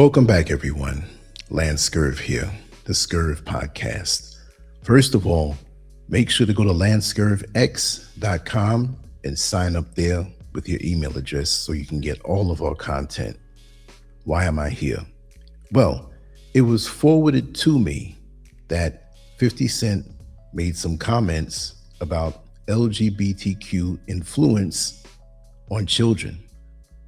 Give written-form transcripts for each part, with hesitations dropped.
Welcome back, everyone. LanceScurv here, the Scurv podcast. First of all, make sure to go to LanceScurvX.com and sign up there with your email address so you can get all of our content. Why am I here? Well, it was forwarded to me that 50 Cent made some comments about LGBTQ influence on children.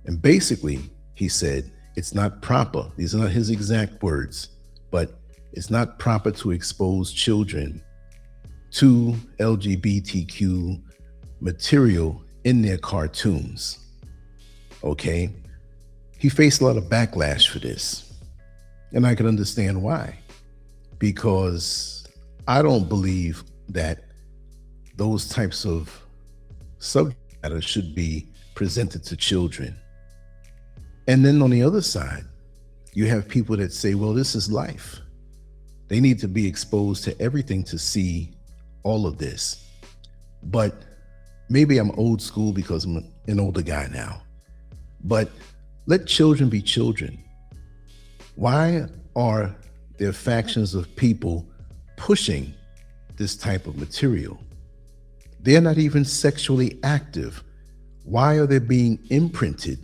And basically, he said, it's not proper. These are not his exact words, but it's not proper to expose children to LGBTQ material in their cartoons. Okay? He faced a lot of backlash for this. And I can understand why. Because I don't believe that those types of subject matter should be presented to children. And then on the other side, you have people that say, well, this is life. They need to be exposed to everything to see all of this. But maybe I'm old school because I'm an older guy now. But let children be children. Why are there factions of people pushing this type of material? They're not even sexually active. Why are they being imprinted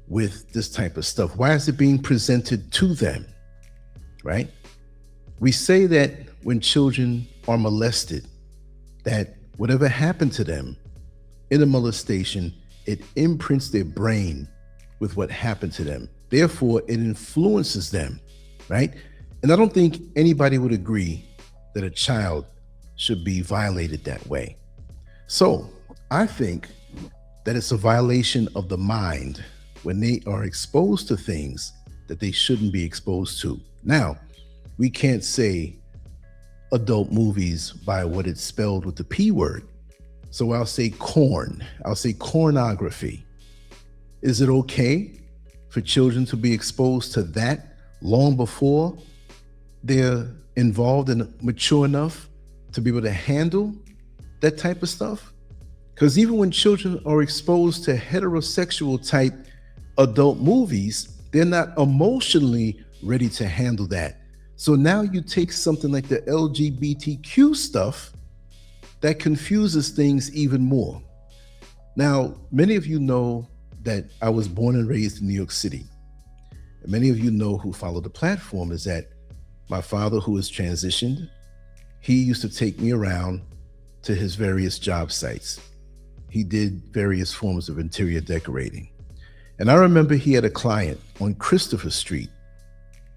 with this type of stuff? Why is it being presented to them, right? We say that when children are molested, that whatever happened to them in a molestation, it imprints their brain with what happened to them. Therefore, it influences them, right? And I don't think anybody would agree that a child should be violated that way. So I think that it's a violation of the mind when they are exposed to things that they shouldn't be exposed to. Now, we can't say adult movies by what it's spelled with the P word. So I'll say corn. I'll say cornography. Is it okay for children to be exposed to that long before they're involved and mature enough to be able to handle that type of stuff? Because even when children are exposed to heterosexual type adult movies, they're not emotionally ready to handle that. So now you take something like the LGBTQ stuff that confuses things even more. Now, many of you know that I was born and raised in New York City. And many of you know who follow the platform is that my father, who has transitioned, he used to take me around to his various job sites. He did various forms of interior decorating. And I remember he had a client on Christopher Street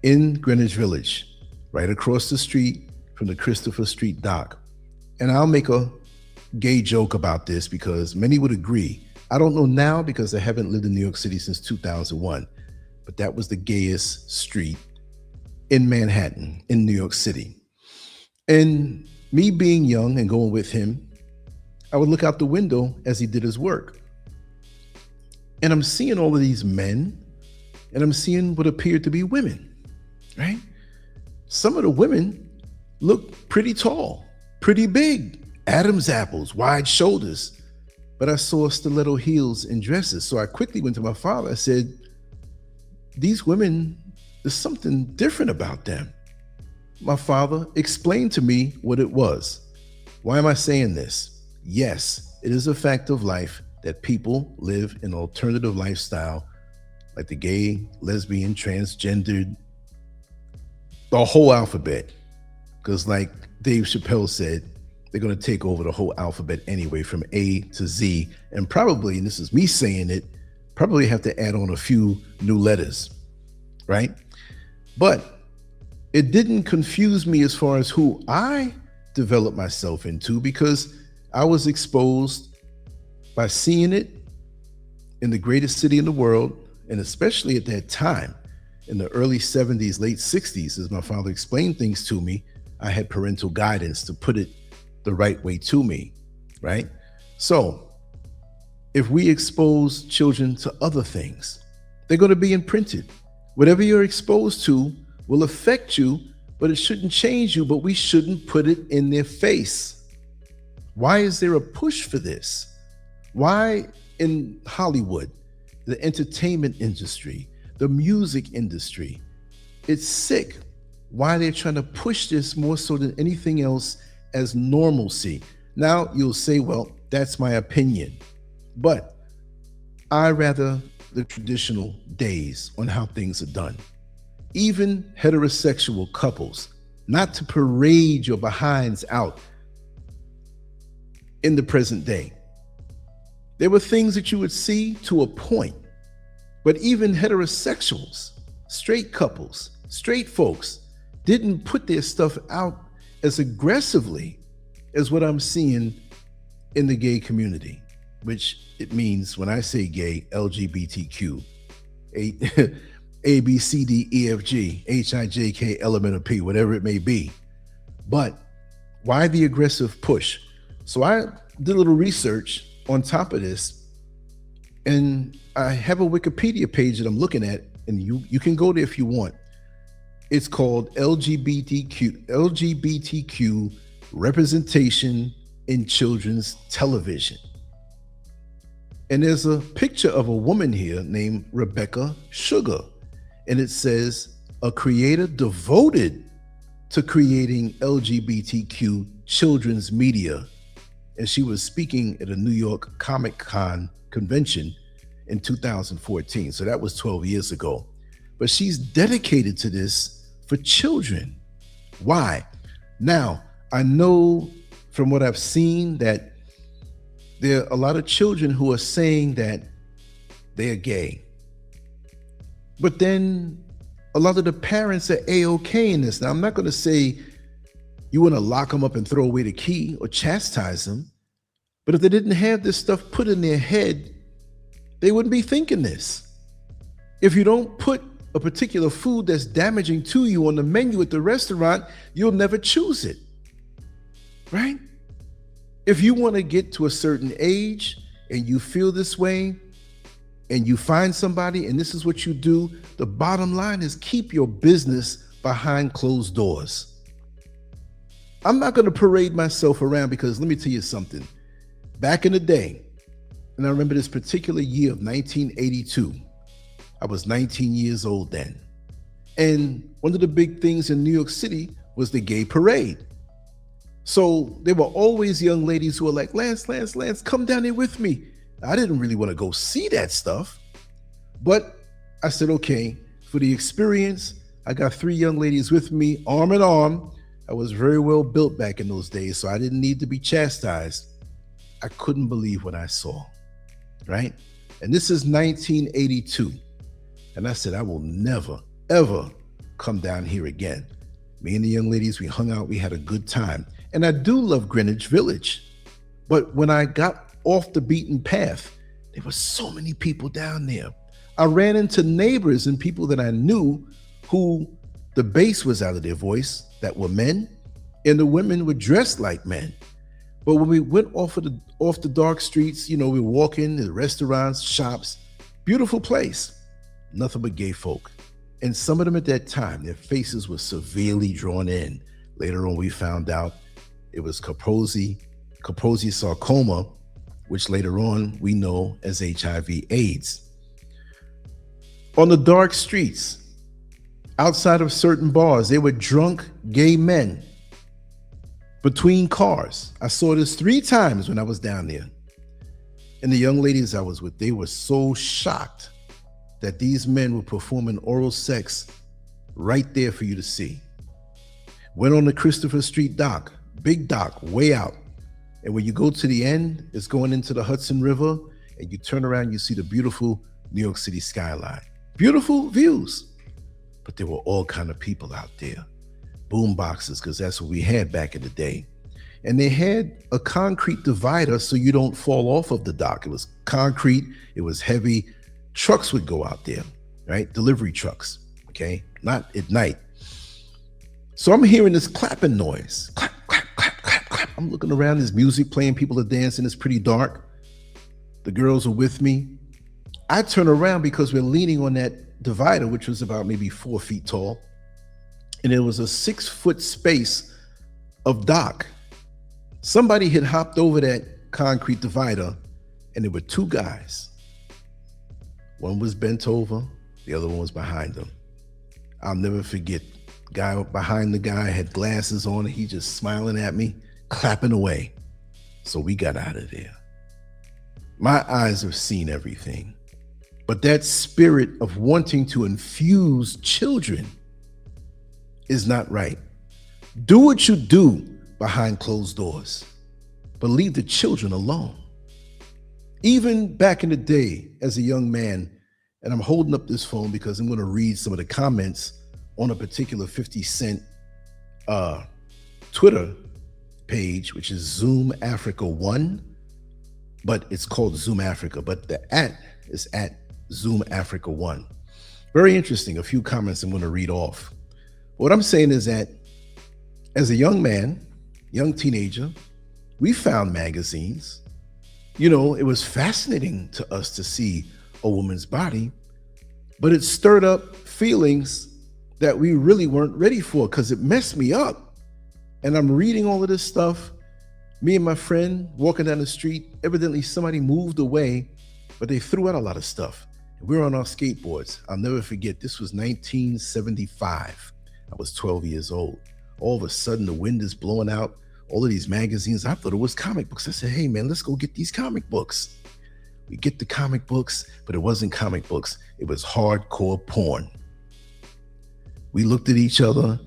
in Greenwich Village, right across the street from the Christopher Street dock. And I'll make a gay joke about this because many would agree. I don't know now because I haven't lived in New York City since 2001, but that was the gayest street in Manhattan, in New York City. And me being young and going with him, I would look out the window as he did his work. And I'm seeing all of these men, and I'm seeing what appeared to be women, right? Some of the women look pretty tall, pretty big, Adam's apples, wide shoulders. But I saw stiletto heels and dresses. So I quickly went to my father. I said, these women, there's something different about them. My father explained to me what it was. Why am I saying this? Yes, it is a fact of life that people live an alternative lifestyle, like the gay, lesbian, transgendered, the whole alphabet. Because like Dave Chappelle said, they're going to take over the whole alphabet anyway, from A to Z. And probably, and this is me saying it, probably have to add on a few new letters, right? But it didn't confuse me as far as who I developed myself into, because I was exposed by seeing it in the greatest city in the world, and especially at that time, in the early 70s, late 60s, as my father explained things to me, I had parental guidance to put it the right way to me, right? So if we expose children to other things, they're going to be imprinted. Whatever you're exposed to will affect you, but it shouldn't change you, but we shouldn't put it in their face. Why is there a push for this? Why in Hollywood, the entertainment industry, the music industry, It's sick why they're trying to push this more so than anything else as normalcy. Now you'll say, well, that's my opinion, but I rather the traditional days on how things are done. Even heterosexual couples, not to parade your behinds out in the present day. There were things that you would see to a point, but even heterosexuals, straight couples, straight folks didn't put their stuff out as aggressively as what I'm seeing in the gay community, which it means when I say gay, LGBTQ, A, B, C, D, E, F, G, H, I, J, K, L, M, N, O, P, whatever it may be. But why the aggressive push? So I did a little research on top of this, and I have a Wikipedia page that I'm looking at, and you can go there if you want. It's called LGBTQ Representation in Children's Television. And there's a picture of a woman here named Rebecca Sugar, and it says, a creator devoted to creating LGBTQ children's media. And she was speaking at a New York Comic-Con convention in 2014. So that was 12 years ago. But she's dedicated to this for children. Why? Now, I know from what I've seen that there are a lot of children who are saying that they're gay. But then a lot of the parents are A-okay in this. Now, I'm not going to say you want to lock them up and throw away the key or chastise them. But if they didn't have this stuff put in their head, they wouldn't be thinking this. If you don't put a particular food that's damaging to you on the menu at the restaurant, you'll never choose it, right? If you want to get to a certain age and you feel this way and you find somebody and this is what you do, the bottom line is keep your business behind closed doors. I'm not going to parade myself around because let me tell you something. Back in the day, and I remember this particular year of 1982, I was 19 years old then. And one of the big things in New York City was the gay parade. So there were always young ladies who were like, Lance, come down here with me. I didn't really want to go see that stuff, but I said, okay, for the experience, I got 3 young ladies with me, arm in arm. I was very well built back in those days, so I didn't need to be chastised. I couldn't believe what I saw, right? And this is 1982. And I said, I will never, ever come down here again. Me and the young ladies, we hung out, we had a good time. And I do love Greenwich Village. But when I got off the beaten path, there were so many people down there. I ran into neighbors and people that I knew who the bass was out of their voice that were men, and the women were dressed like men. But when we went off the dark streets, you know, we were walking to the restaurants, shops, beautiful place, nothing but gay folk. And some of them at that time, their faces were severely drawn in. Later on, we found out it was Kaposi sarcoma, which later on we know as HIV/AIDS. On the dark streets, outside of certain bars, there were drunk gay men between cars. I saw this 3 times when I was down there. And the young ladies I was with, they were so shocked that these men were performing oral sex right there for you to see. Went on the Christopher Street dock, big dock, way out. And when you go to the end, it's going into the Hudson River, and you turn around, you see the beautiful New York City skyline. Beautiful views. But there were all kind of people out there. Boom boxes, because that's what we had back in the day. And they had a concrete divider so you don't fall off of the dock. It was concrete, it was heavy. Trucks would go out there, right? Delivery trucks, okay? Not at night. So I'm hearing this clapping noise. Clap, clap, clap, clap, clap. I'm looking around, there's music playing, people are dancing, it's pretty dark. The girls are with me. I turn around because we're leaning on that divider, which was about maybe 4 feet tall. And it was a 6-foot space of dock. Somebody had hopped over that concrete divider, and there were 2 guys. One was bent over, the other one was behind them. I'll never forget. Guy behind the guy had glasses on, and he just smiling at me, clapping away. So we got out of there. My eyes have seen everything, but that spirit of wanting to infuse children is not right. Do what you do behind closed doors, but leave the children alone. Even back in the day as a young man, and I'm holding up this phone because I'm going to read some of the comments on a particular 50 Cent Twitter page, which is Zoom Africa 1, but it's called Zoom Africa, but the @ is at Zoom Africa 1. Very interesting. A few comments I'm going to read off. What I'm saying is that as a young man, young teenager, we found magazines. You know, it was fascinating to us to see a woman's body, but it stirred up feelings that we really weren't ready for because it messed me up. And I'm reading all of this stuff. Me and my friend walking down the street, evidently somebody moved away, but they threw out a lot of stuff. We were on our skateboards. I'll never forget, this was 1975. I was 12 years old. All of a sudden, the wind is blowing out all of these magazines. I thought it was comic books. I said, hey, man, let's go get these comic books. We get the comic books, but it wasn't comic books. It was hardcore porn. We looked at each other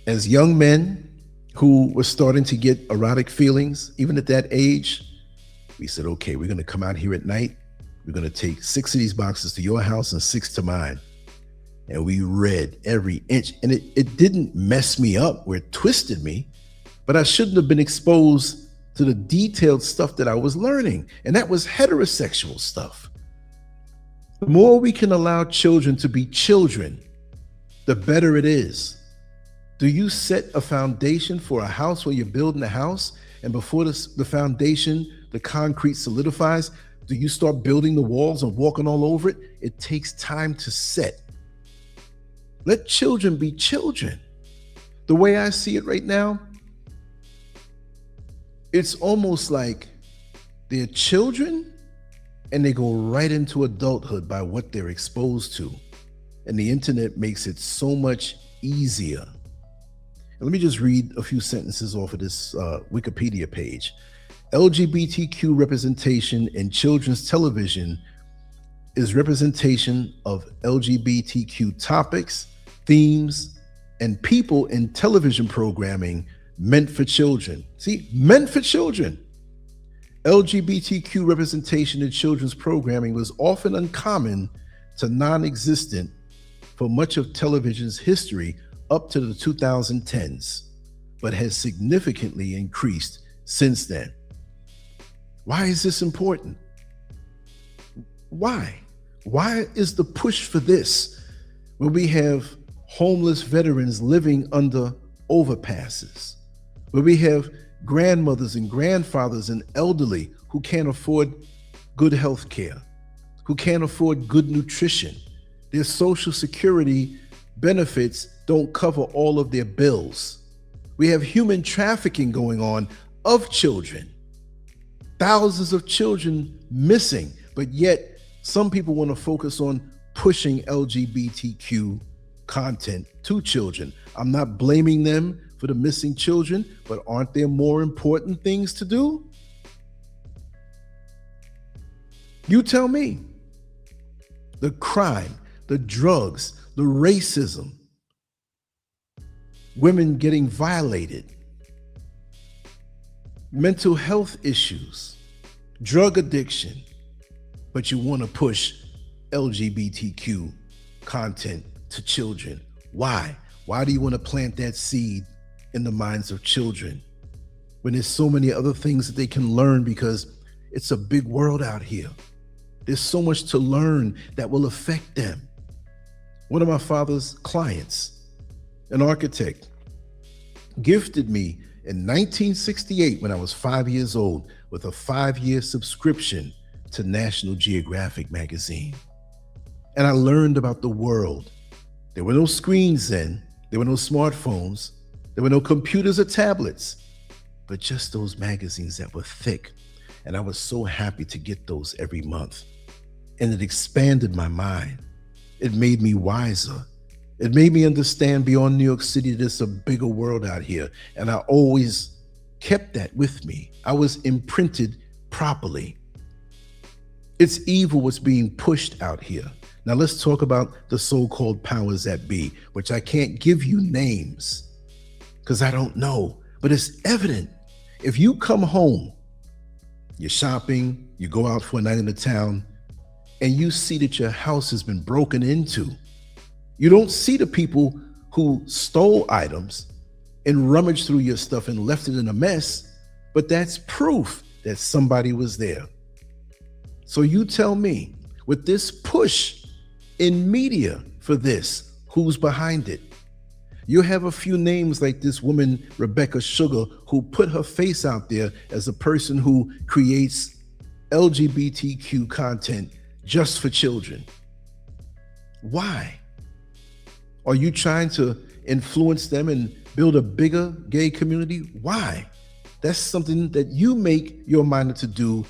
as young men who were starting to get erotic feelings, even at that age. We said, okay, we're going to come out here at night. We're going to take 6 of these boxes to your house and 6 to mine. And we read every inch. And it didn't mess me up where it twisted me, but I shouldn't have been exposed to the detailed stuff that I was learning. And that was heterosexual stuff. The more we can allow children to be children, the better it is. Do you set a foundation for a house where you're building a house, and before the foundation, the concrete solidifies, do you start building the walls and walking all over it? It takes time to set. Let children be children. The way I see it right now, it's almost like they're children and they go right into adulthood by what they're exposed to. And the internet makes it so much easier. And let me just read a few sentences off of this Wikipedia page. LGBTQ representation in children's television is representation of LGBTQ topics, themes, and people in television programming meant for children. See, meant for children. LGBTQ representation in children's programming was often uncommon to non-existent for much of television's history up to the 2010s, but has significantly increased since then. Why is this important? Why? Why is the push for this when we have homeless veterans living under overpasses, where we have grandmothers and grandfathers and elderly who can't afford good health care, who can't afford good nutrition? Their Social Security benefits don't cover all of their bills. We have human trafficking going on of children. Thousands of children missing, but yet some people want to focus on pushing LGBTQ content to children. I'm not blaming them for the missing children, but aren't there more important things to do? You tell me. The crime, the drugs, the racism, women getting violated, mental health issues, drug addiction, but you want to push LGBTQ content to children. Why? Why do you want to plant that seed in the minds of children when there's so many other things that they can learn? Because it's a big world out here. There's so much to learn that will affect them. One of my father's clients, an architect, gifted me in 1968 when I was 5 years old with a 5-year subscription to National Geographic magazine. And I learned about the world. There were no screens then. There were no smartphones. There were no computers or tablets, but just those magazines that were thick. And I was so happy to get those every month. And it expanded my mind. It made me wiser. It made me understand beyond New York City, there's a bigger world out here. And I always kept that with me. I was imprinted properly. It's evil what's being pushed out here. Now let's talk about the so-called powers that be, which I can't give you names because I don't know, but it's evident. If you come home, you're shopping, you go out for a night in the town, and you see that your house has been broken into, you don't see the people who stole items and rummaged through your stuff and left it in a mess, but that's proof that somebody was there. So you tell me, with this push in media for this, who's behind it? You have a few names like this woman, Rebecca Sugar, who put her face out there as a person who creates LGBTQ content just for children. Why? Are you trying to influence them and build a bigger gay community? Why? That's something that you make your mind to do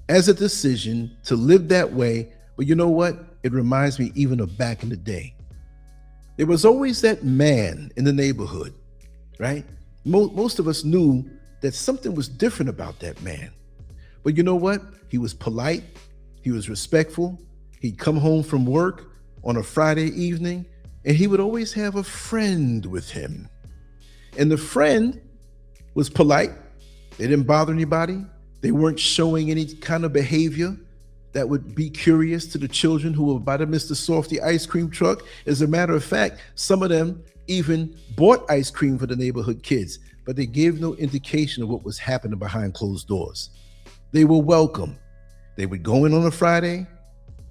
as a decision to live that way. But you know what? It reminds me even of back in the day. There was always that man in the neighborhood, right? Most of us knew that something was different about that man. But you know what? He was polite. He was respectful. He'd come home from work on a Friday evening, and he would always have a friend with him. And the friend was polite. They didn't bother anybody. They weren't showing any kind of behavior that would be curious to the children who were about to miss the Softy ice cream truck. As a matter of fact, some of them even bought ice cream for the neighborhood kids, but they gave no indication of what was happening behind closed doors. They were welcome. They would go in on a Friday,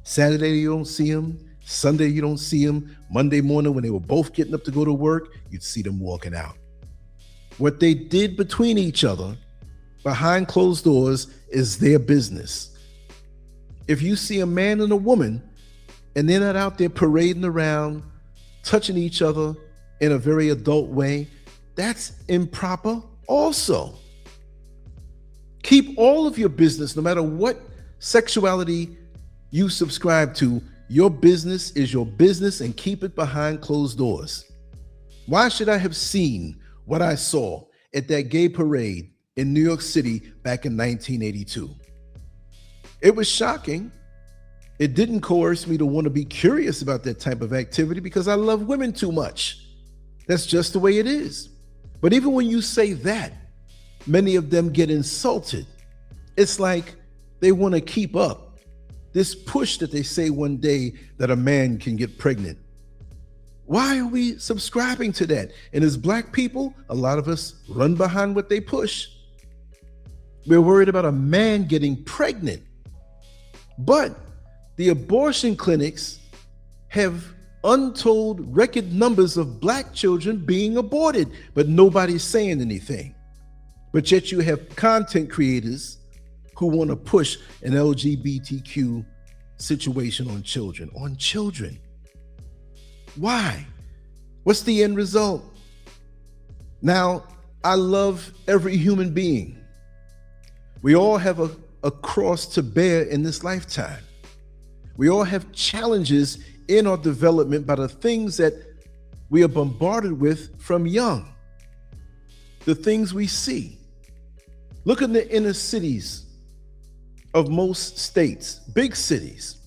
Saturday you don't see them, Sunday you don't see them, Monday morning when they were both getting up to go to work, you'd see them walking out. What they did between each other behind closed doors is their business. If you see a man and a woman and they're not out there parading around, touching each other in a very adult way, that's improper also. Keep all of your business, no matter what sexuality you subscribe to. Your business is your business, and keep it behind closed doors. Why should I have seen what I saw at that gay parade in New York City back in 1982? It was shocking. It didn't coerce me to want to be curious about that type of activity because I love women too much. That's just the way it is. But even when you say that, many of them get insulted. It's like they want to keep up this push that they say one day that a man can get pregnant. Why are we subscribing to that? And as Black people, a lot of us run behind what they push. We're worried about a man getting pregnant. But the abortion clinics have untold record numbers of Black children being aborted, but nobody's saying anything. But yet you have content creators who want to push an LGBTQ situation on children. Why? What's the end result? Now, I love every human being. We all have a cross to bear in this lifetime. We all have challenges in our development by the things that we are bombarded with from young, the things we see. Look in the inner cities of most states, big cities,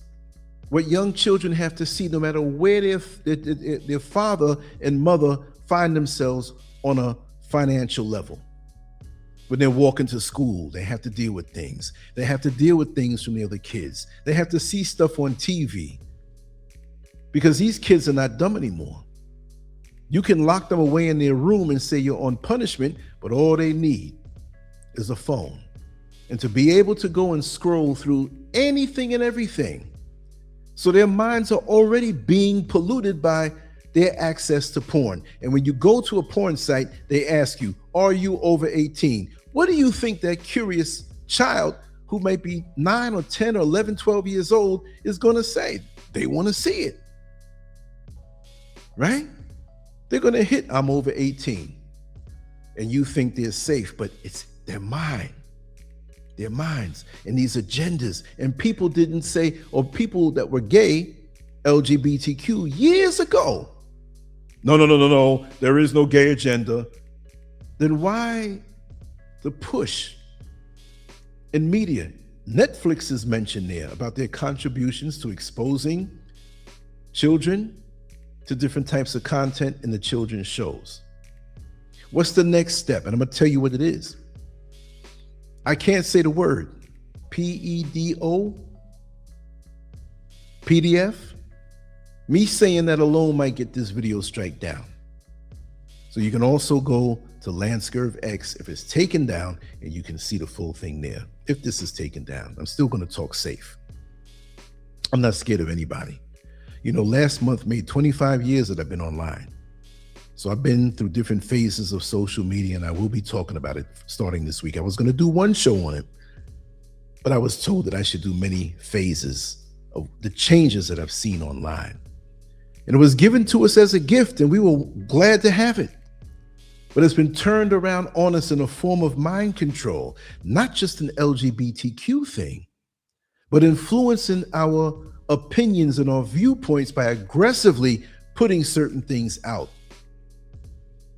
what young children have to see no matter where their father and mother find themselves on a financial level. When they're walking to school, they have to deal with things. They have to deal with things from the other kids. They have to see stuff on TV because these kids are not dumb anymore. You can lock them away in their room and say you're on punishment, but all they need is a phone. And to be able to go and scroll through anything and everything. So their minds are already being polluted by their access to porn. And when you go to a porn site, they ask you, are you over 18? What do you think that curious child who might be 9 or 10 or 11, 12 years old is going to say? They want to see it, right? They're going to hit, I'm over 18. And you think they're safe, but it's their mind. Their minds and these agendas. And people didn't say, or people that were gay, LGBTQ, years ago, No. There is no gay agenda. Then why the push in media? Netflix is mentioned there about their contributions to exposing children to different types of content in the children's shows. What's the next step? And I'm going to tell you what it is. I can't say the word. PEDO? PDF? Me saying that alone might get this video strike down. So you can also go to LanceScurvX if it's taken down, and you can see the full thing there. If this is taken down, I'm still going to talk safe. I'm not scared of anybody. You know, last month made 25 years that I've been online. So I've been through different phases of social media, and I will be talking about it starting this week. I was going to do one show on it, but I was told that I should do many phases of the changes that I've seen online. And it was given to us as a gift, and we were glad to have it. But it's been turned around on us in a form of mind control, not just an LGBTQ thing, but influencing our opinions and our viewpoints by aggressively putting certain things out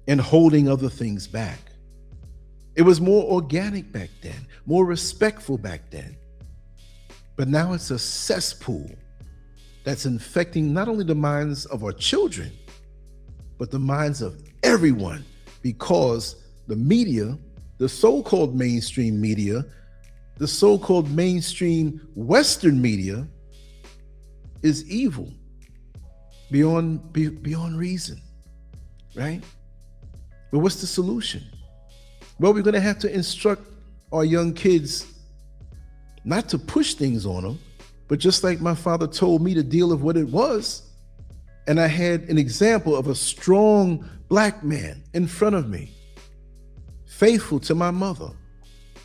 and holding other things back. It was more organic back then, more respectful back then. But now it's a cesspool that's infecting not only the minds of our children, but the minds of everyone, because the media, the so-called mainstream media, the so-called mainstream Western media is evil beyond reason, right? But what's the solution? Well, we're going to have to instruct our young kids not to push things on them, but just like my father told me to deal with what it was, and I had an example of a strong Black man in front of me, faithful to my mother,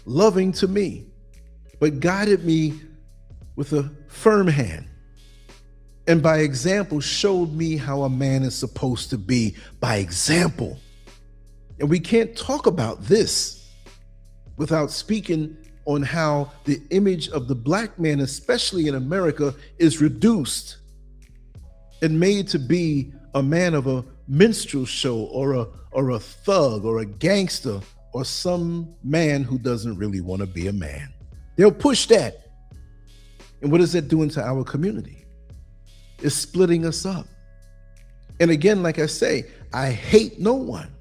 loving to me, but guided me with a firm hand. And by example, showed me how a man is supposed to be by example. And we can't talk about this without speaking on how the image of the Black man, especially in America, is reduced and made to be a man of a minstrel show or a thug or a gangster or some man who doesn't really want to be a man. They'll push that. And what is that doing to our community? It's splitting us up. And again, like I say, I hate no one.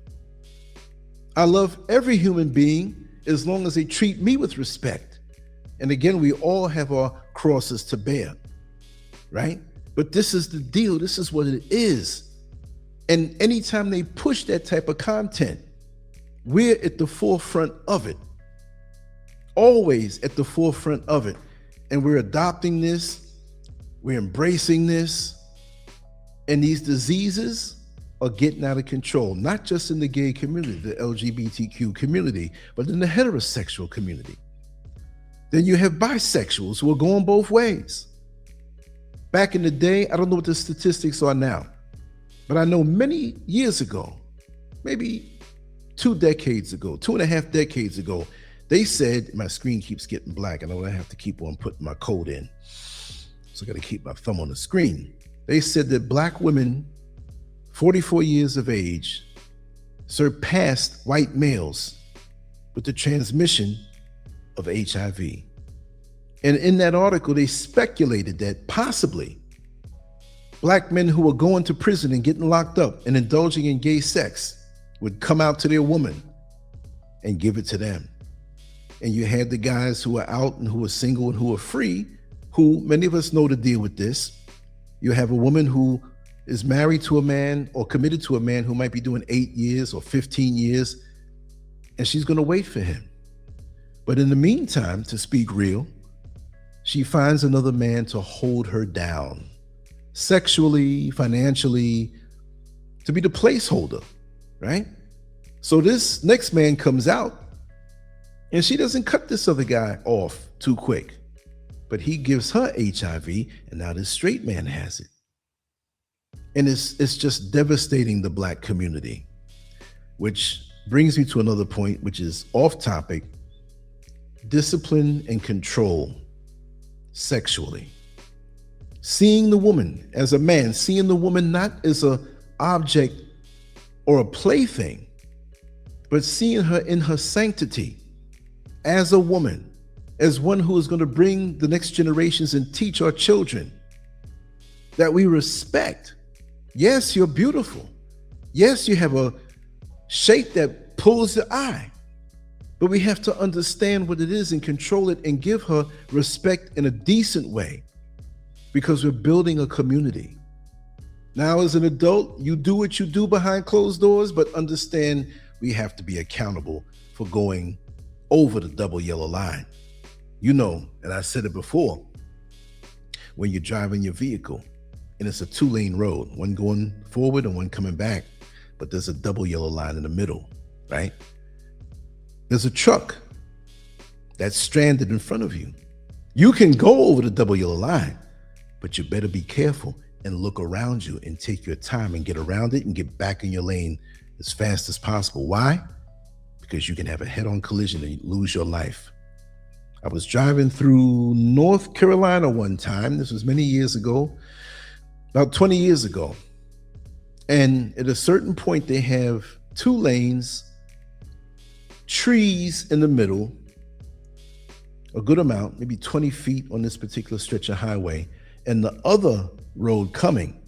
I love every human being as long as they treat me with respect. And again, we all have our crosses to bear, right? But this is the deal. This is what it is. And anytime they push that type of content, we're at the forefront of it. Always at the forefront of it. And we're adopting this. We're embracing this. And these diseases are getting out of control, not just in the gay community, the LGBTQ community, but in the heterosexual community. Then you have bisexuals who are going both ways. Back in the day, I don't know what the statistics are now, but I know many years ago, maybe 2 decades ago, 2.5 decades ago, they said, my screen keeps getting black, and I have to keep on putting my code in. So I got to keep my thumb on the screen. They said that Black women 44 years of age surpassed white males with the transmission of HIV. And in that article, they speculated that possibly Black men who were going to prison and getting locked up and indulging in gay sex would come out to their woman and give it to them. And you had the guys who are out and who are single and who are free, who many of us know to deal with this. You have a woman who is married to a man or committed to a man who might be doing 8 years or 15 years, and she's going to wait for him. But in the meantime, to speak real, she finds another man to hold her down, sexually, financially, to be the placeholder, right? So this next man comes out, and she doesn't cut this other guy off too quick, but he gives her HIV, and now this straight man has it. And it's just devastating the Black community, which brings me to another point, which is off topic: discipline and control sexually. Seeing the woman as a man, seeing the woman not as an object or a plaything, but seeing her in her sanctity as a woman, as one who is going to bring the next generations and teach our children that we respect. Yes, you're beautiful. Yes, you have a shape that pulls the eye, but we have to understand what it is and control it and give her respect in a decent way, because we're building a community. Now, as an adult, you do what you do behind closed doors, but understand we have to be accountable for going over the double yellow line. You know, and I said it before, when you're driving your vehicle and it's a 2-lane road, one going forward and one coming back, but there's a double yellow line in the middle, right? There's a truck that's stranded in front of you. You can go over the double yellow line, but you better be careful and look around you and take your time and get around it and get back in your lane as fast as possible. Why? Because you can have a head-on collision and lose your life. I was driving through North Carolina one time. This was many years ago, about 20 years ago. And at a certain point, they have 2 lanes, trees in the middle, a good amount, maybe 20 feet on this particular stretch of highway, and the other road coming.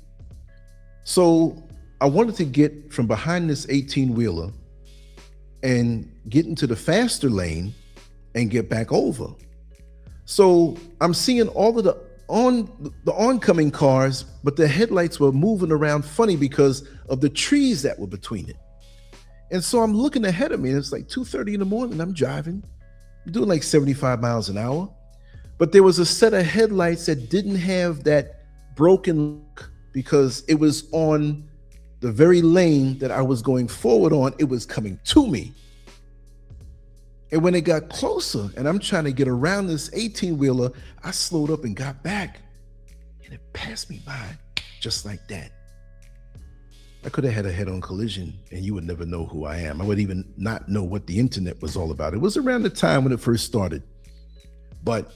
So I wanted to get from behind this 18-wheeler and get into the faster lane and get back over. So I'm seeing all of the oncoming cars, but the headlights were moving around funny because of the trees that were between it. And so I'm looking ahead of me, and it's like 2:30 in the morning. I'm driving, I'm doing like 75 miles an hour. But there was a set of headlights that didn't have that broken look because it was on the very lane that I was going forward on. It was coming to me. And when it got closer and I'm trying to get around this 18-wheeler, I slowed up and got back, and it passed me by just like that. I could have had a head-on collision and you would never know who I am. I would even not know what the internet was all about. It was around the time when it first started. But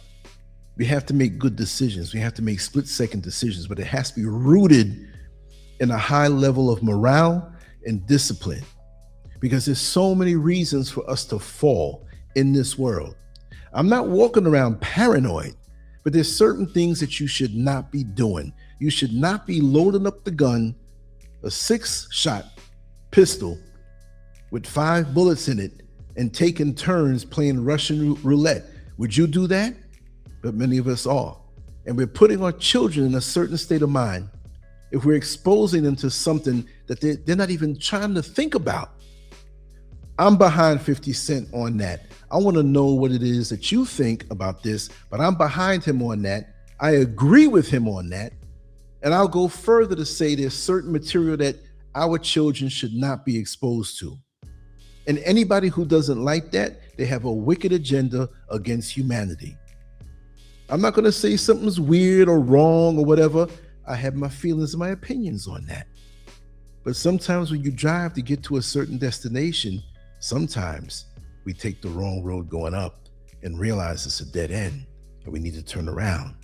we have to make good decisions. We have to make split-second decisions, but it has to be rooted in a high level of morale and discipline, because there's so many reasons for us to fall in this world. I'm not walking around paranoid, but there's certain things that you should not be doing. You should not be loading up the gun, a 6-shot pistol with 5 bullets in it, and taking turns playing Russian roulette. Would you do that? But many of us are. And we're putting our children in a certain state of mind if we're exposing them to something that they're not even trying to think about. I'm behind 50 Cent on that. I want to know what it is that you think about this, but I'm behind him on that. I agree with him on that. And I'll go further to say there's certain material that our children should not be exposed to. And anybody who doesn't like that, they have a wicked agenda against humanity. I'm not going to say something's weird or wrong or whatever. I have my feelings and my opinions on that. But sometimes when you drive to get to a certain destination, sometimes we take the wrong road going up and realize it's a dead end and we need to turn around.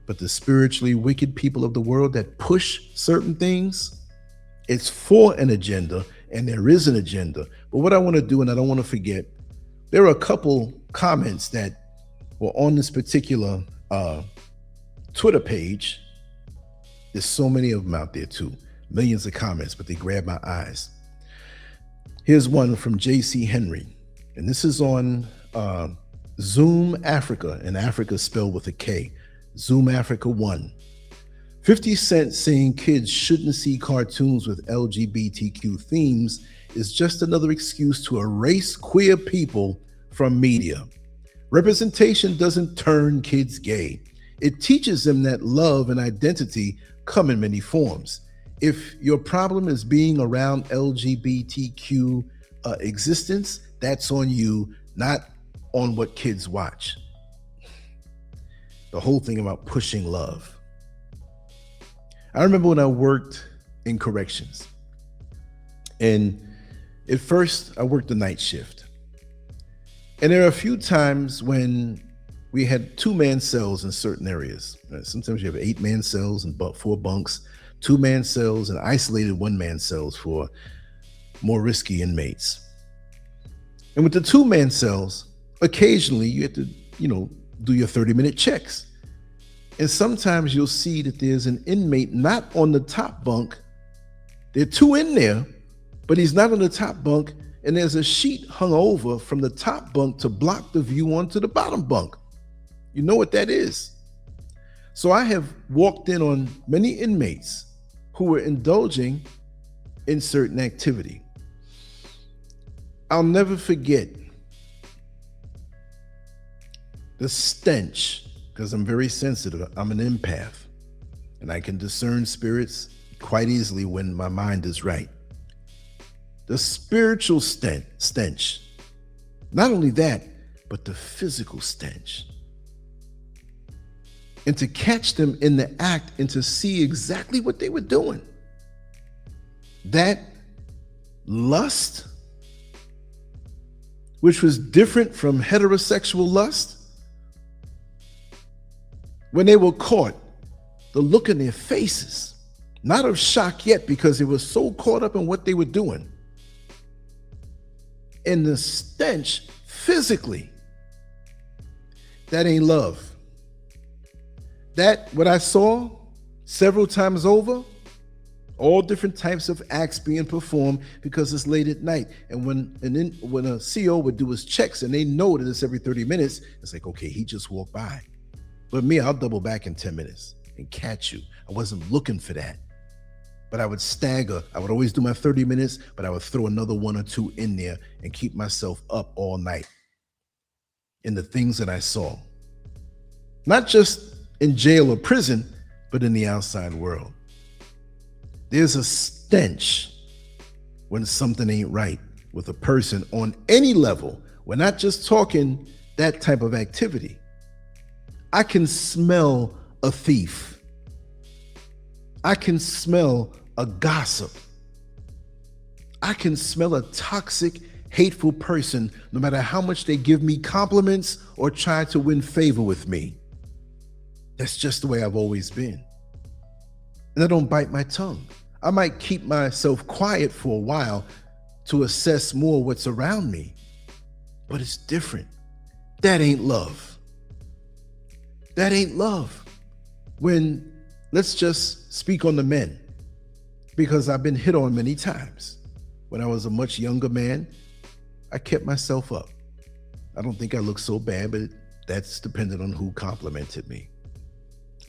But the spiritually wicked people of the world that push certain things, it's for an agenda, and there is an agenda. But what I want to do, and I don't want to forget, there are a couple comments that were on this particular Twitter page. There's so many of them out there too, millions of comments, but they grab my eyes. Here's one from JC Henry, and this is on Zoom Africa, and Africa spelled with a K. Zoom Africa 1. 50 Cent saying kids shouldn't see cartoons with LGBTQ themes is just another excuse to erase queer people from media. Representation doesn't turn kids gay. It teaches them that love and identity come in many forms. If your problem is being around LGBTQ existence, that's on you, not on what kids watch. The whole thing about pushing love. I remember when I worked in corrections, and at first I worked the night shift. And there are a few times when we had 2-man cells in certain areas. Sometimes you have 8-man cells and 4 bunks, 2-man cells and isolated 1-man cells for more risky inmates. And with the 2-man cells, occasionally you have to, do your 30-minute checks. And sometimes you'll see that there's an inmate not on the top bunk. There are 2 in there, but he's not on the top bunk, and there's a sheet hung over from the top bunk to block the view onto the bottom bunk. You know what that is. So I have walked in on many inmates who were indulging in certain activity. I'll never forget the stench, because I'm very sensitive. I'm an empath, and I can discern spirits quite easily when my mind is right. The spiritual stench, not only that, but the physical stench. And to catch them in the act and to see exactly what they were doing. That lust, which was different from heterosexual lust, when they were caught, the look in their faces, not of shock yet because they were so caught up in what they were doing, and the stench physically, that ain't love. That, what I saw several times over, all different types of acts being performed because it's late at night. And when a CO would do his checks and they know that it's every 30 minutes, it's like, okay, he just walked by. But me, I'll double back in 10 minutes and catch you. I wasn't looking for that. But I would stagger. I would always do my 30 minutes, but I would throw another 1 or 2 in there and keep myself up all night in the things that I saw. Not just in jail or prison, but in the outside world. There's a stench when something ain't right with a person on any level. We're not just talking that type of activity. I can smell a thief. I can smell a gossip. I can smell a toxic, hateful person, no matter how much they give me compliments or try to win favor with me. That's just the way I've always been. And I don't bite my tongue. I might keep myself quiet for a while to assess more what's around me, but it's different. That ain't love. That ain't love. When, let's just speak on the men, because I've been hit on many times. When I was a much younger man, I kept myself up. I don't think I look so bad, but that's dependent on who complimented me.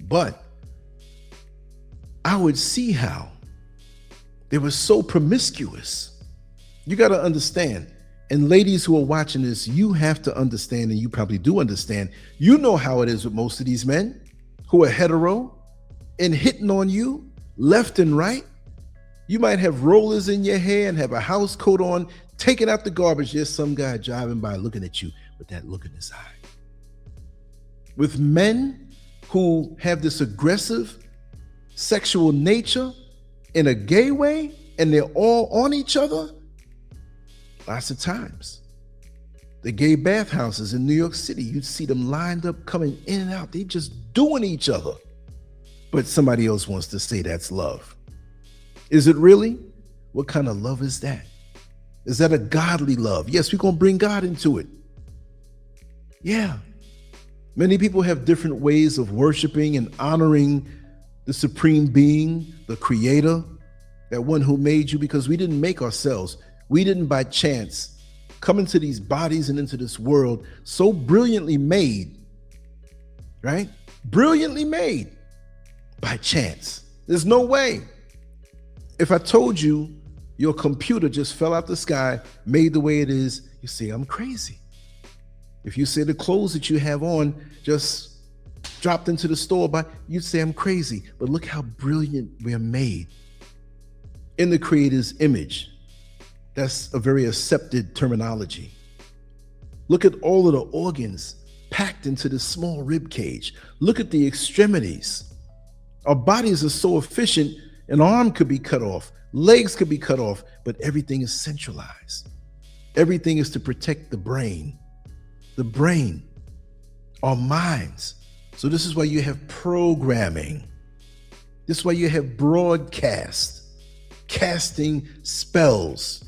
But I would see how they were so promiscuous. You got to understand, and ladies who are watching this, you have to understand, and you probably do understand, you know how it is with most of these men who are hetero and hitting on you left and right. You might have rollers in your hair and have a house coat on, taking out the garbage. There's some guy driving by looking at you with that look in his eye. With men who have this aggressive sexual nature in a gay way, and they're all on each other, lots of times. The gay bathhouses in New York City, you'd see them lined up coming in and out. They just doing each other. But somebody else wants to say that's love. Is it really? What kind of love is that? Is that a godly love? Yes, we're going to bring God into it. Yeah. Many people have different ways of worshiping and honoring the supreme being, the creator, that one who made you, because we didn't make ourselves. We didn't by chance come into these bodies and into this world so brilliantly made, right? Brilliantly made by chance. There's no way. If I told you your computer just fell out the sky, made the way it is, you say, I'm crazy. If you say the clothes that you have on just dropped into the store by, you'd say I'm crazy. But look how brilliant we're made in the Creator's image. That's a very accepted terminology. Look at all of the organs packed into this small rib cage. Look at the extremities. Our bodies are so efficient, an arm could be cut off, legs could be cut off, but everything is centralized. Everything is to protect the brain, our minds. So this is why you have programming. This is why you have broadcast, casting spells,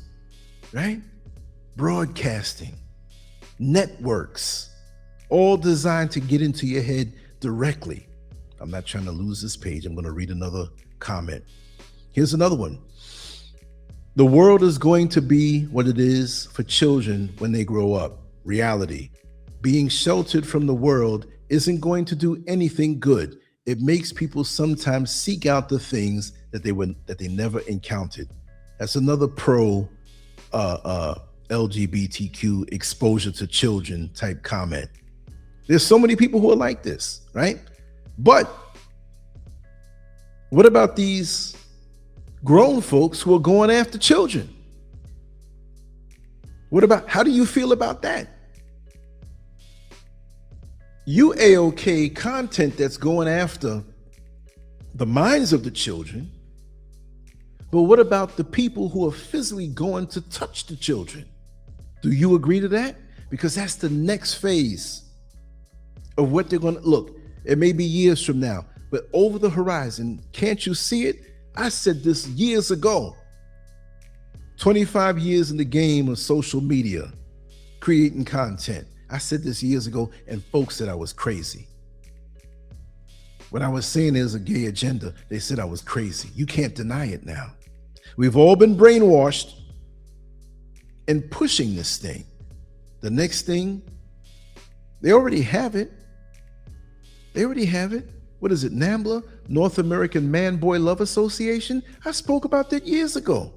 right? Broadcasting, networks, all designed to get into your head directly. I'm not trying to lose this page. I'm going to read another comment. Here's another one. The world is going to be what it is for children when they grow up. Reality. Being sheltered from the world isn't going to do anything good. It makes people sometimes seek out the things that they never encountered. That's another pro LGBTQ exposure to children type comment. There's so many people who are like this, right? But what about these grown folks who are going after children? How do you feel about that? You A-OK content that's going after the minds of the children, but what about the people who are physically going to touch the children? Do you agree to that? Because that's the next phase of what they're going to look. It may be years from now, but over the horizon, can't you see it? I said this years ago. 25 years in the game of social media, creating content. I said this years ago, and folks said I was crazy. When I was saying there's a gay agenda, they said I was crazy. You can't deny it now. We've all been brainwashed and pushing this thing. The next thing, they already have it. They already have it. What is it, NAMBLA, North American Man-Boy Love Association? I spoke about that years ago.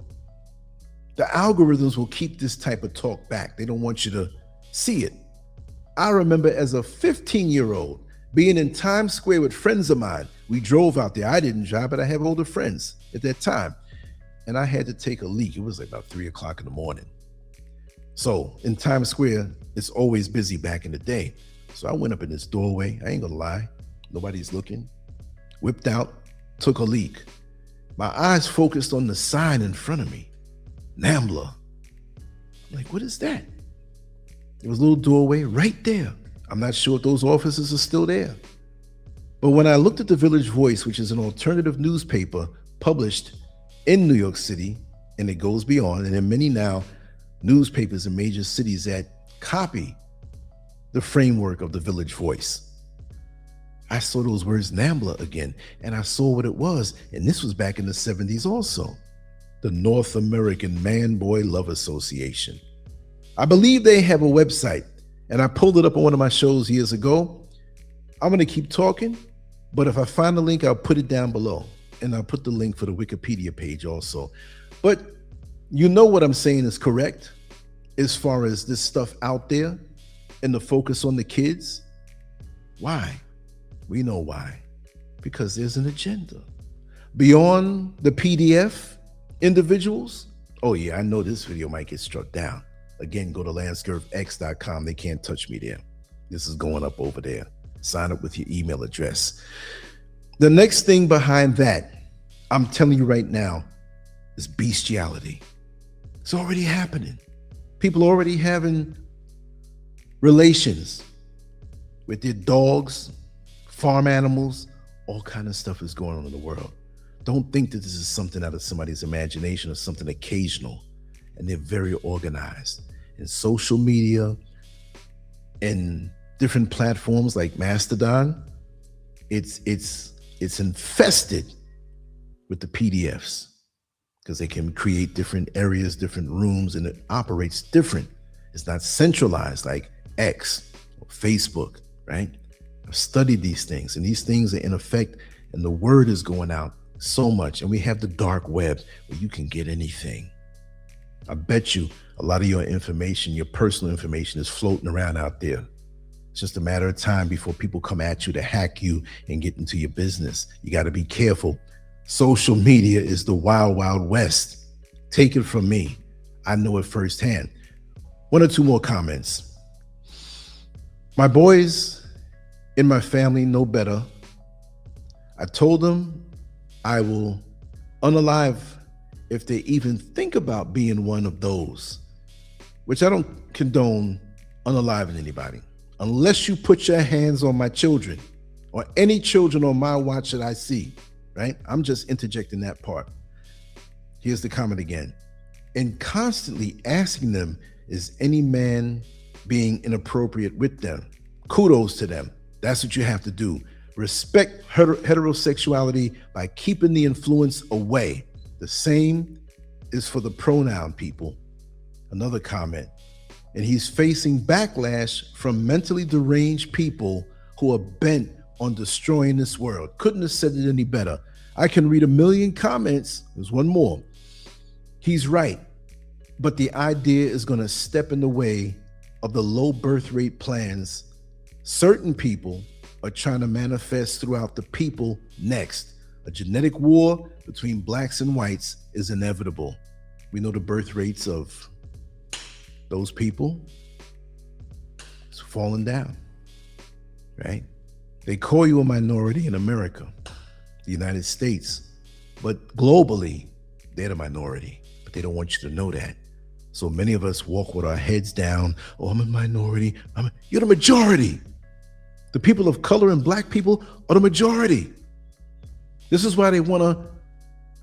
The algorithms will keep this type of talk back. They don't want you to see it. I remember as a 15-year-old being in Times Square with friends of mine. We drove out there. I didn't drive, but I have older friends at that time. And I had to take a leak. It was like about 3 o'clock in the morning. So in Times Square, it's always busy back in the day. So I went up in this doorway. I ain't gonna lie. Nobody's looking. Whipped out, took a leak. My eyes focused on the sign in front of me. NAMBLA. I'm like, what is that? There was a little doorway right there. I'm not sure if those offices are still there. But when I looked at the Village Voice, which is an alternative newspaper published in New York City, and it goes beyond, and there are many now newspapers in major cities that copy the framework of the Village Voice. I saw those words NAMBLA again, and I saw what it was. And this was back in the 70s also. The North American Man-Boy Love Association. I believe they have a website, and I pulled it up on one of my shows years ago. I'm going to keep talking, but if I find the link, I'll put it down below, and I'll put the link for the Wikipedia page also. But you know what I'm saying is correct as far as this stuff out there and the focus on the kids. Why? We know why. Because there's an agenda. Beyond the PDF individuals, oh yeah, I know this video might get struck down. Again, go to LanceScurvX.com. They can't touch me there. This is going up over there. Sign up with your email address. The next thing behind that, I'm telling you right now, is bestiality. It's already happening. People already having relations with their dogs, farm animals, all kind of stuff is going on in the world. Don't think that this is something out of somebody's imagination or something occasional. And they're very organized. In social media and different platforms like Mastodon, it's infested with the PDFs because they can create different areas, different rooms, and it operates different. It's not centralized like X or Facebook, right? I've studied these things, and these things are in effect, and the word is going out so much. And we have the dark web where you can get anything. I bet you a lot of your information, your personal information, is floating around out there. It's just a matter of time before people come at you to hack you and get into your business. You got to be careful. Social media is the wild, wild west. Take it from me. I know it firsthand. One or two more comments. My boys in my family know better. I told them I will unalive if they even think about being one of those, which I don't condone unaliving anybody, unless you put your hands on my children or any children on my watch that I see, right? I'm just interjecting that part. Here's the comment again. and constantly asking them, is any man being inappropriate with them? Kudos to them. That's what you have to do. Respect heterosexuality by keeping the influence away. The same is for the pronoun people. Another comment. And he's facing backlash from mentally deranged people who are bent on destroying this world. Couldn't have said it any better. I can read a million comments. There's one more. He's right. But the idea is going to step in the way of the low birth rate plans certain people are trying to manifest throughout the people next. A genetic war between blacks and whites is inevitable. We know the birth rates of those people is falling down, right? They call you a minority in America, the United States, but globally, they're the minority, but they don't want you to know that. So many of us walk with our heads down. Oh, I'm a minority. You're the majority. The people of color and black people are the majority. This is why they want to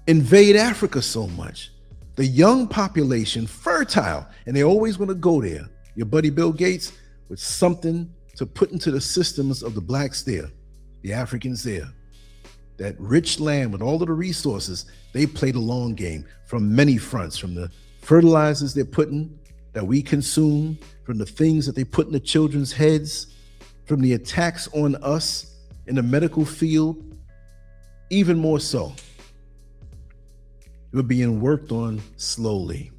invade Africa so much. The young population, fertile, and they always want to go there. Your buddy Bill Gates with something to put into the systems of the blacks there, the Africans there. That rich land with all of the resources, they play the long game from many fronts, from the fertilizers they're putting that we consume, from the things that they put in the children's heads, from the attacks on us in the medical field, even more so. We're being worked on slowly.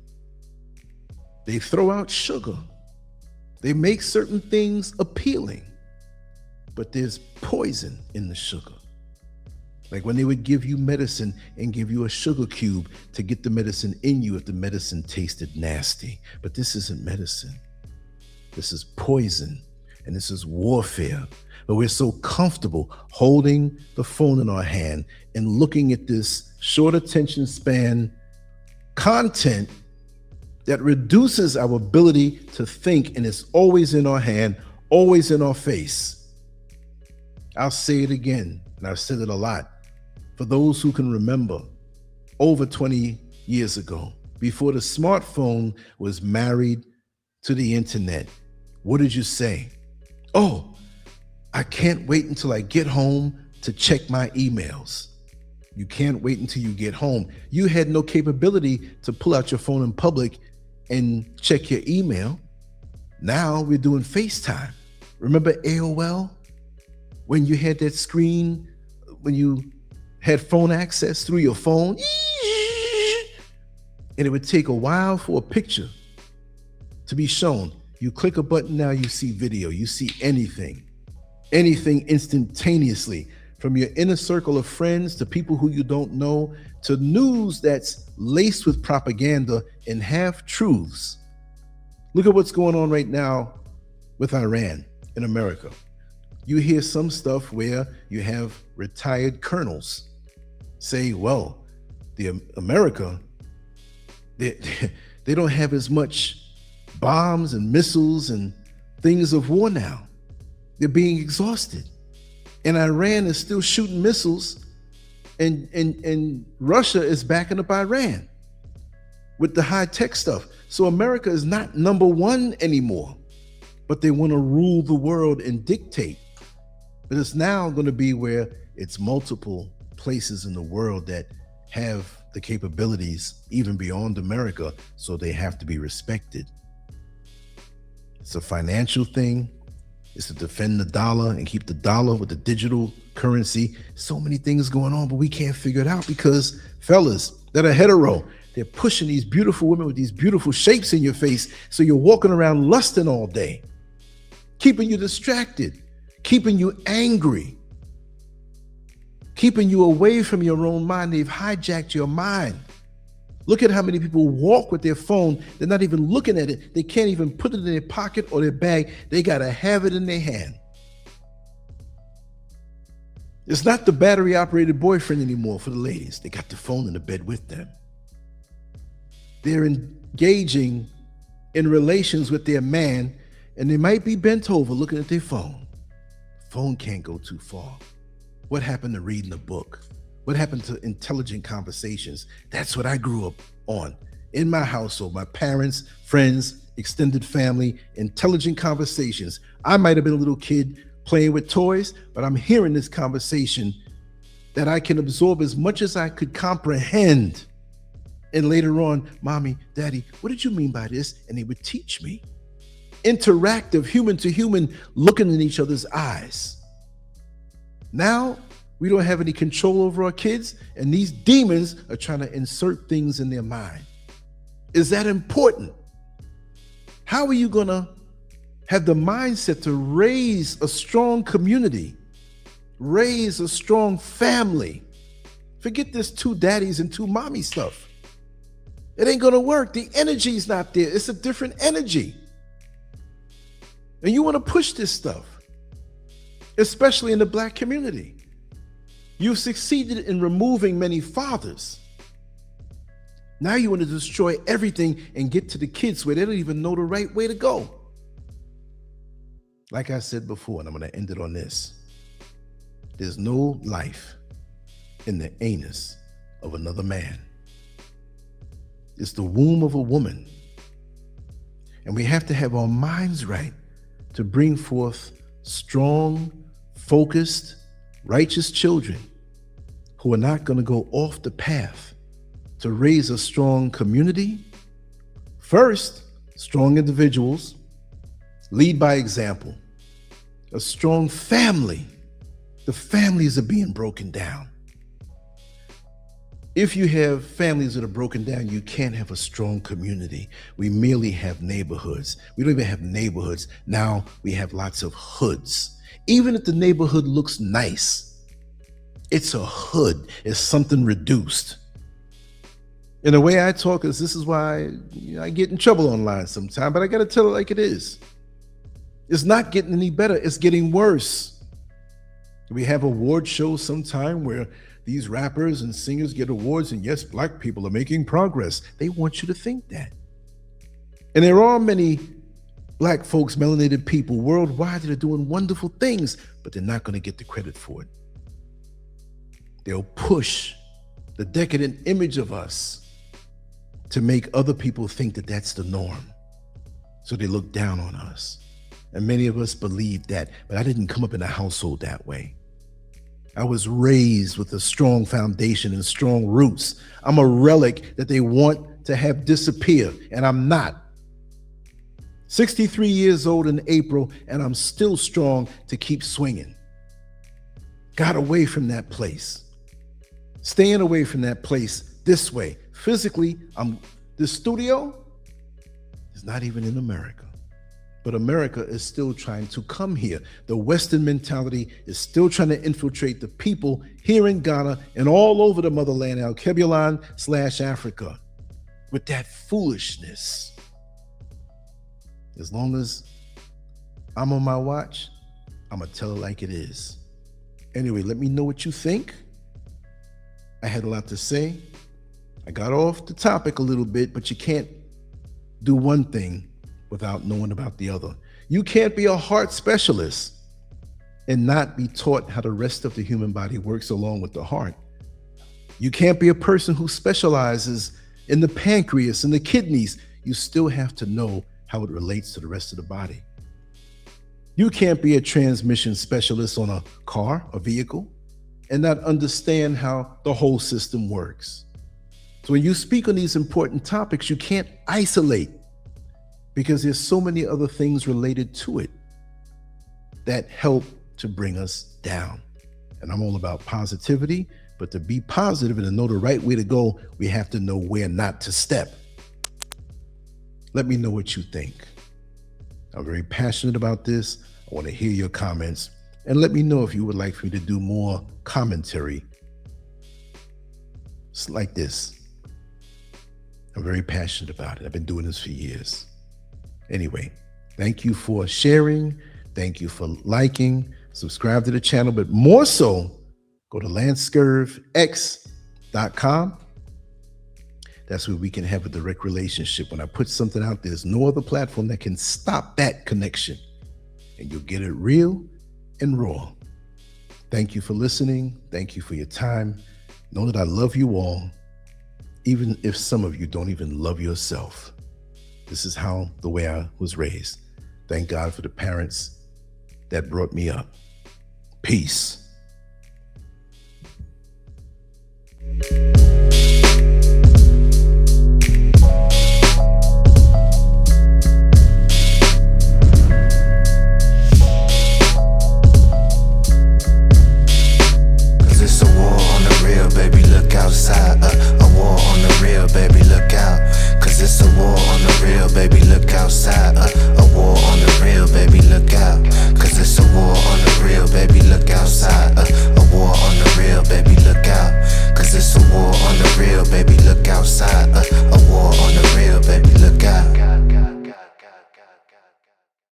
They throw out sugar. They make certain things appealing, but there's poison in the sugar. Like when they would give you medicine and give you a sugar cube to get the medicine in you if the medicine tasted nasty. But this isn't medicine. This is poison. And this is warfare. But we're so comfortable holding the phone in our hand and looking at this short attention span content that reduces our ability to think, and it's always in our hand, always in our face. I'll say it again, and I've said it a lot. For those who can remember, over 20 years ago, before the smartphone was married to the internet, what did you say? Oh, I can't wait until I get home to check my emails. You can't wait until you get home. You had no capability to pull out your phone in public and check your email. Now we're doing FaceTime. Remember AOL? When you had that screen, when you had phone access through your phone, and it would take a while for a picture to be shown. You click a button, now you see video, you see anything instantaneously, from your inner circle of friends to people who you don't know, to news that's laced with propaganda and half-truths. Look at what's going on right now with Iran in America. You hear some stuff where you have retired colonels say, well, America, they don't have as much bombs and missiles and things of war now. They're being exhausted. And Iran is still shooting missiles, and Russia is backing up Iran with the high-tech stuff. So America is not number one anymore, but they want to rule the world and dictate. But it's now going to be where it's multiple places in the world that have the capabilities even beyond America, so they have to be respected. It's a financial thing. It's to defend the dollar and keep the dollar with the digital currency. So many things going on, but we can't figure it out because fellas that are hetero, they're pushing these beautiful women with these beautiful shapes in your face. So you're walking around lusting all day, keeping you distracted, keeping you angry, keeping you away from your own mind. They've hijacked your mind. Look at how many people walk with their phone. They're not even looking at it. They can't even put it in their pocket or their bag. They got to have it in their hand. It's not the battery operated boyfriend anymore for the ladies. They got the phone in the bed with them. They're engaging in relations with their man, and they might be bent over looking at their phone. The phone can't go too far. What happened to reading a book? What happened to intelligent conversations? That's what I grew up on. in my household, my parents, friends, extended family, intelligent conversations. I might have been a little kid playing with toys, but I'm hearing this conversation that I can absorb as much as I could comprehend. And later on, Mommy, Daddy, what did you mean by this? And they would teach me. Interactive, human to human, looking in each other's eyes. Now, we don't have any control over our kids, and these demons are trying to insert things in their mind. Is that important? How are you going to have the mindset to raise a strong community, raise a strong family? Forget this 2 daddies and 2 mommy stuff. It ain't going to work. The energy's not there. It's a different energy. And you want to push this stuff, especially in the Black community. You've succeeded in removing many fathers. Now you want to destroy everything and get to the kids where they don't even know the right way to go. Like I said before, and I'm going to end it on this. There's no life in the anus of another man. It's the womb of a woman. And we have to have our minds right to bring forth strong, focused, righteous children who are not going to go off the path, to raise a strong community. First, strong individuals, lead by example. A strong family. The families are being broken down. If you have families that are broken down, you can't have a strong community. We merely have neighborhoods. We don't even have neighborhoods. Now we have lots of hoods. Even if the neighborhood looks nice, it's a hood. It's something reduced. And the way I talk is, this is why I get in trouble online sometimes, but I got to tell it like it is. It's not getting any better. It's getting worse. We have award shows sometime where these rappers and singers get awards, and yes, Black people are making progress. They want you to think that. And there are many Black folks, melanated people worldwide that are doing wonderful things, but they're not going to get the credit for it. They'll push the decadent image of us to make other people think that that's the norm. So they look down on us. And many of us believe that, but I didn't come up in a household that way. I was raised with a strong foundation and strong roots. I'm a relic that they want to have disappear, and I'm not. 63 years old in April, and I'm still strong to keep swinging. Got away from that place. Staying away from that place this way. Physically, this studio is not even in America. But America is still trying to come here. The Western mentality is still trying to infiltrate the people here in Ghana and all over the motherland, Alkebulan/Africa, with that foolishness. As long as I'm on my watch, I'm going to tell it like it is. Anyway, let me know what you think. I had a lot to say. I got off the topic a little bit, but you can't do one thing without knowing about the other. You can't be a heart specialist and not be taught how the rest of the human body works along with the heart. You can't be a person who specializes in the pancreas and the kidneys. You still have to know how it relates to the rest of the body. You can't be a transmission specialist on a car, a vehicle, and not understand how the whole system works. So when you speak on these important topics, you can't isolate, because there's so many other things related to it that help to bring us down. And I'm all about positivity, but to be positive and to know the right way to go, we have to know where not to step. Let me know what you think. I'm very passionate about this. I want to hear your comments, and let me know if you would like for me to do more commentary like this. I'm very passionate about it. I've been doing this for years. Anyway, thank you for sharing. Thank you for liking, subscribe to the channel, but more so, go to LanceScurvX.com. That's where we can have a direct relationship. When I put something out, there's no other platform that can stop that connection, and you'll get it real and raw. Thank you for listening. Thank you for your time. Know that I love you all, even if some of you don't even love yourself. This is the way I was raised. Thank God for the parents that brought me up. Peace. It's a war on the real, baby, look outside. A war on the real, baby, look out. Cause it's a war on the real, baby, look outside.